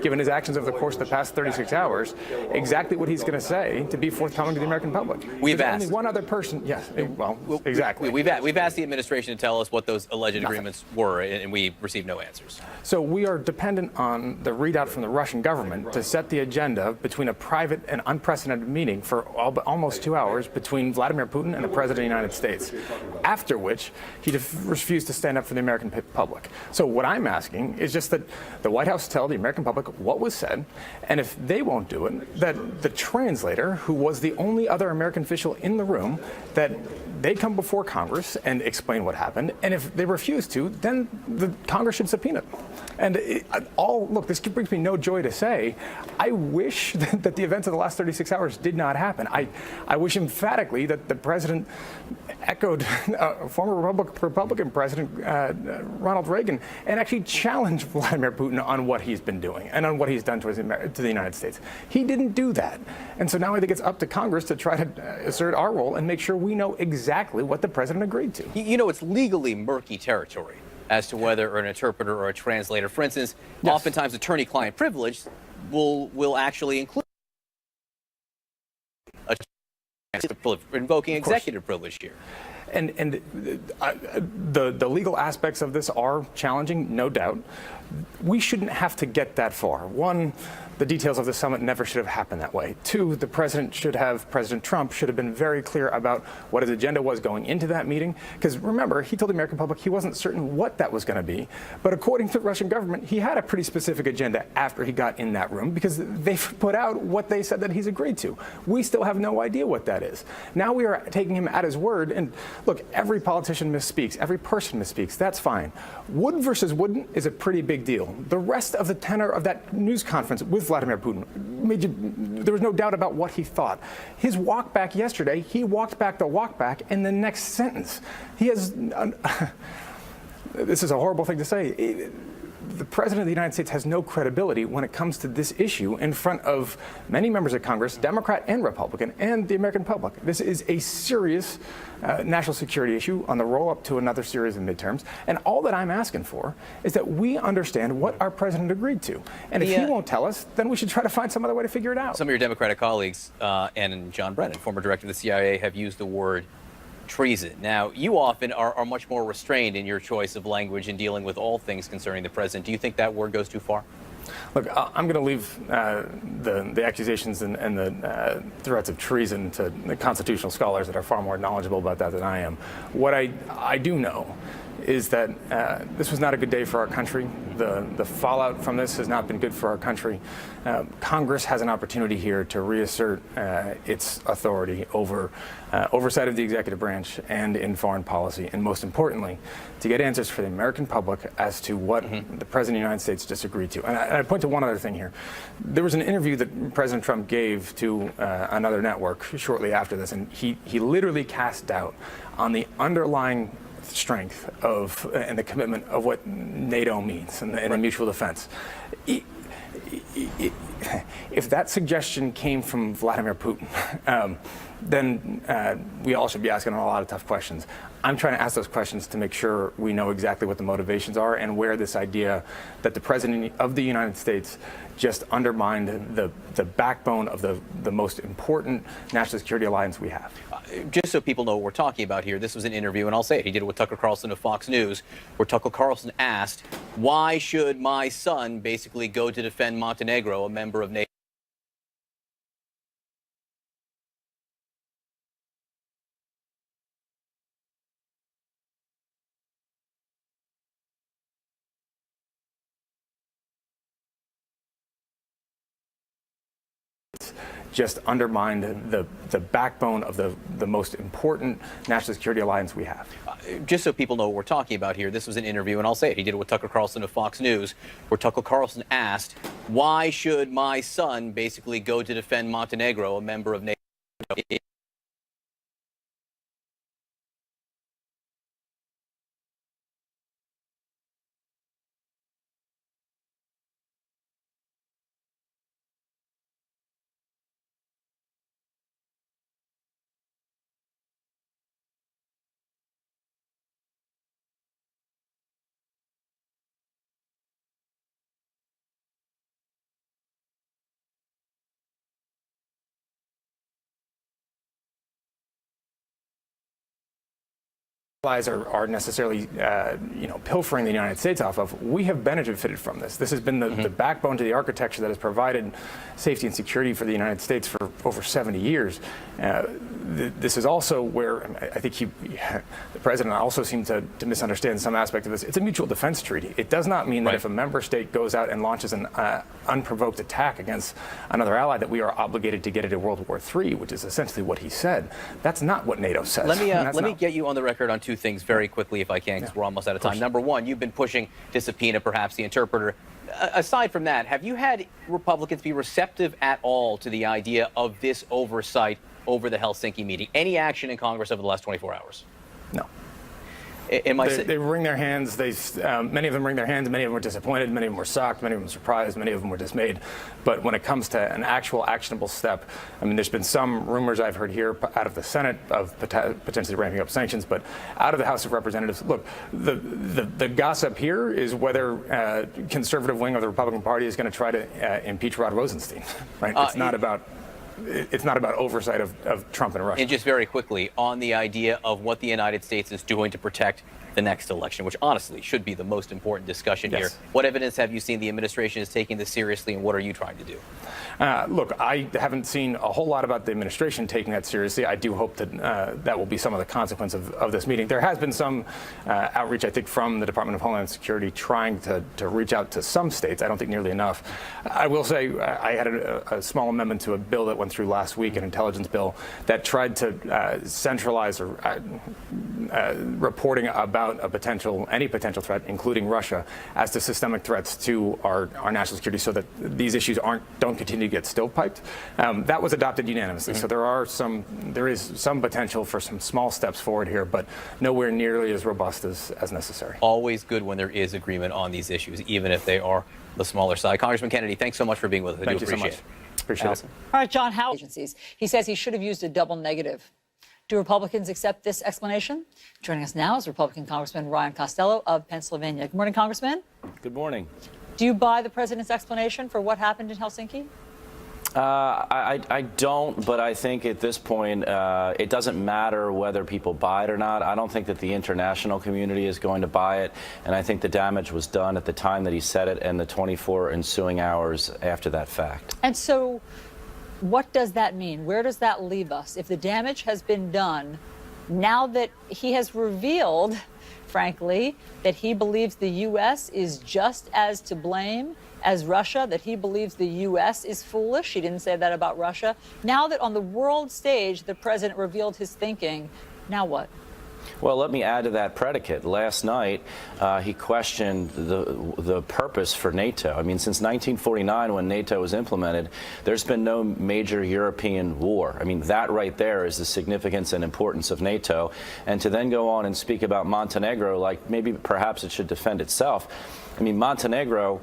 given his actions over the course of the past 36 hours, exactly what he's going to say to be forthcoming to the American public. We've There's asked. only one other person. Yes, well, exactly. We've asked the administration to tell us what those alleged agreements were, and we received no answers. So we are dependent on the readout from the Russian government to set the agenda between a private and unprecedented meeting for almost 2 hours between Vladimir Putin and the President of the United States, after which he refused to stand up for the American public. So what I'm asking is just that the White House tell the American public what was said, and if they won't do it, that the translator, who was the only other American official in the room, that they come before Congress and explain what happened, and if they refuse to, then the Congress should subpoena them. And look, this brings me no joy to say, I wish that the events of the last 36 hours did not happen. I wish emphatically that the president echoed former Republican President Ronald Reagan and actually challenged Vladimir Putin on what he's been doing and on what he's done to the United States. He didn't do that. And so now I think it's up to Congress to try to assert our role and make sure we know exactly what the president agreed to. You know, it's legally murky territory as to whether an interpreter or a translator, for instance, yes. Oftentimes attorney-client privilege will actually include invoking executive privilege here. And the legal aspects of this are challenging, no doubt. We shouldn't have to get that far. One, the details of the summit never should have happened that way. Two, President Trump should have been very clear about what his agenda was going into that meeting. Because remember, he told the American public he wasn't certain what that was going to be. But according to the Russian government, he had a pretty specific agenda after he got in that room, because they've put out what they said that he's agreed to. We still have no idea what that is. Now we are taking him at his word. And look, every politician misspeaks. Every person misspeaks. That's fine. Would versus wouldn't is a pretty big deal. The rest of the tenor of that news conference with Vladimir Putin, there was no doubt about what he thought. His walk back yesterday, he walked back the walk back in the next sentence. He has, this is a horrible thing to say. The President of the United States has no credibility when it comes to this issue in front of many members of Congress, Democrat and Republican, and the American public. This is a serious national security issue on the roll-up to another series of midterms. And all that I'm asking for is that we understand what our president agreed to. And if he won't tell us, then we should try to find some other way to figure it out. Some of your Democratic colleagues, and John Brennan, former director of the CIA, have used the word treason. Now, you often are much more restrained in your choice of language in dealing with all things concerning the president. Do you think that word goes too far? Look, I'm going to leave the accusations and the threats of treason to the constitutional scholars that are far more knowledgeable about that than I am. What I do know is that this was not a good day for our country. The fallout from this has not been good for our country. Congress has an opportunity here to reassert its authority over oversight of the executive branch and in foreign policy, and most importantly, to get answers for the American public as to what the President of the United States disagreed to. And I point to one other thing here. There was an interview that President Trump gave to another network shortly after this, and he literally cast doubt on the underlying strength of and the commitment of what NATO means and the mutual defense. If that suggestion came from Vladimir Putin, then we all should be asking a lot of tough questions. I'm trying to ask those questions to make sure we know exactly what the motivations are and where this idea that the President of the United States just undermined the backbone of the most important national security alliance we have. Just so people know what we're talking about here, this was an interview, and I'll say it, he did it with Tucker Carlson of Fox News, where Tucker Carlson asked, why should my son basically go to defend Montenegro, a member of NATO? Just undermined the backbone of the most important national security alliance we have. Just so people know what we're talking about here, this was an interview, and I'll say it, he did it with Tucker Carlson of Fox News, where Tucker Carlson asked, why should my son basically go to defend Montenegro, a member of NATO? allies are necessarily, pilfering the United States off of. We have benefited from this. This has been the backbone to the architecture that has provided safety and security for the United States for over 70 years. This is also where I think the president also seemed to misunderstand some aspect of this. It's a mutual defense treaty. It does not mean that if a member state goes out and launches an unprovoked attack against another ally that we are obligated to get into World War III, which is essentially what he said. That's not what NATO says. Let me get you on the record on two things very quickly, if I can, because we're almost out of time. Number one, you've been pushing to subpoena perhaps the interpreter. Aside from that, have you had Republicans be receptive at all to the idea of this oversight over the Helsinki meeting? Any action in Congress over the last 24 hours? No. They wring their hands. Many of them wring their hands. Many of them were disappointed. Many of them were shocked. Many of them were surprised. Many of them were dismayed. But when it comes to an actual actionable step, I mean, there's been some rumors I've heard here out of the Senate of potentially ramping up sanctions, but out of the House of Representatives, look, the gossip here is whether conservative wing of the Republican Party is going to try to impeach Rod Rosenstein. Right? It's not about oversight of Trump and Russia. And just very quickly, on the idea of what the United States is doing to protect the next election, which honestly should be the most important discussion here. What evidence have you seen the administration is taking this seriously, and what are you trying to do? Look, I haven't seen a whole lot about the administration taking that seriously. I do hope that that will be some of the consequence of this meeting. There has been some outreach, I think, from the Department of Homeland Security trying to reach out to some states. I don't think nearly enough. I will say I had a small amendment to a bill that went through last week, an intelligence bill, that tried to centralize reporting about any potential threat, including Russia, as to systemic threats to our national security, so that these issues don't continue to get stovepiped. That was adopted unanimously. So there is some potential for some small steps forward here, but nowhere nearly as robust as necessary. Always good when there is agreement on these issues, even if they are the smaller side. Congressman Kennedy, thanks so much for being with us. I do appreciate it. Appreciate it. All right, John, how agencies? He says he should have used a double negative. Do Republicans accept this explanation? Joining us now is Republican Congressman Ryan Costello of Pennsylvania. Good morning, Congressman. Good morning. Do you buy the president's explanation for what happened in Helsinki? I don't, but I think at this point it doesn't matter whether people buy it or not. I don't think that the international community is going to buy it, and I think the damage was done at the time that he said it and the 24 ensuing hours after that fact. And so what does that mean? Where does that leave us? If the damage has been done, now that he has revealed, frankly, that he believes the U.S. is just as to blame as Russia, that he believes the U.S. is foolish. He didn't say that about Russia. Now that on the world stage the president revealed his thinking, now what? Well, let me add to that predicate. Last night, he questioned the purpose for NATO. I mean, since 1949, when NATO was implemented, there's been no major European war. I mean, that right there is the significance and importance of NATO. And to then go on and speak about Montenegro like maybe perhaps it should defend itself. I mean, Montenegro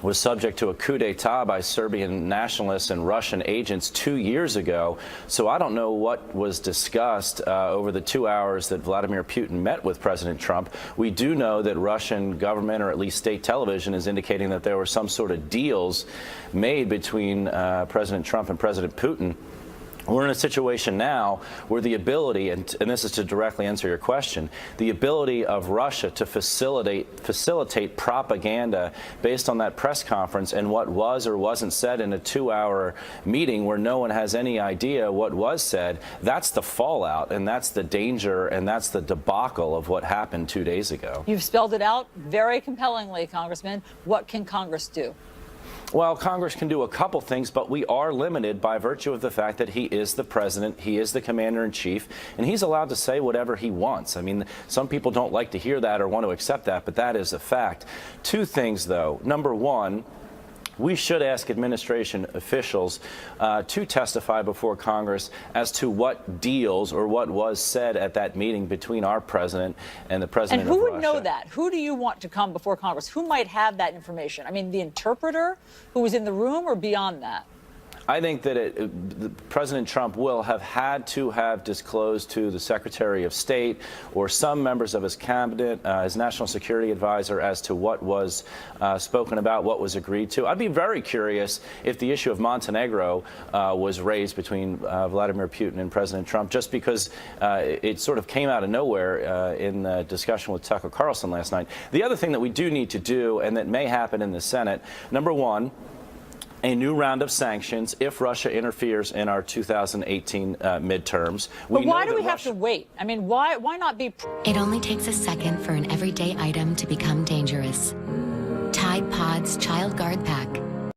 was subject to a coup d'etat by Serbian nationalists and Russian agents 2 years ago. So I don't know what was discussed over the 2 hours that Vladimir Putin met with President Trump. We do know that Russian government, or at least state television, is indicating that there were some sort of deals made between President Trump and President Putin. We're in a situation now where the ability, and this is to directly answer your question, the ability of Russia to facilitate propaganda based on that press conference and what was or wasn't said in a 2-hour meeting where no one has any idea what was said, that's the fallout, and that's the danger, and that's the debacle of what happened 2 days ago. You've spelled it out very compellingly, Congressman. What can Congress do? Well, Congress can do a couple things, but we are limited by virtue of the fact that he is the president, he is the commander-in-chief, and he's allowed to say whatever he wants. I mean, some people don't like to hear that or want to accept that, but that is a fact. Two things, though. Number one, we should ask administration officials to testify before Congress as to what deals or what was said at that meeting between our president and the president of Russia. And who would know that? Who do you want to come before Congress? Who might have that information? I mean, the interpreter who was in the room, or beyond that? I think that President Trump will have had to have disclosed to the Secretary of State or some members of his cabinet, his national security advisor, as to what was spoken about, what was agreed to. I'd be very curious if the issue of Montenegro was raised between Vladimir Putin and President Trump, just because it sort of came out of nowhere in the discussion with Tucker Carlson last night. The other thing that we do need to do, and that may happen in the Senate, number one, a new round of sanctions if Russia interferes in our 2018 midterms. But why do we have to wait? I mean, why not be... It only takes a second for an everyday item to become dangerous. Tide Pods Child Guard Pack.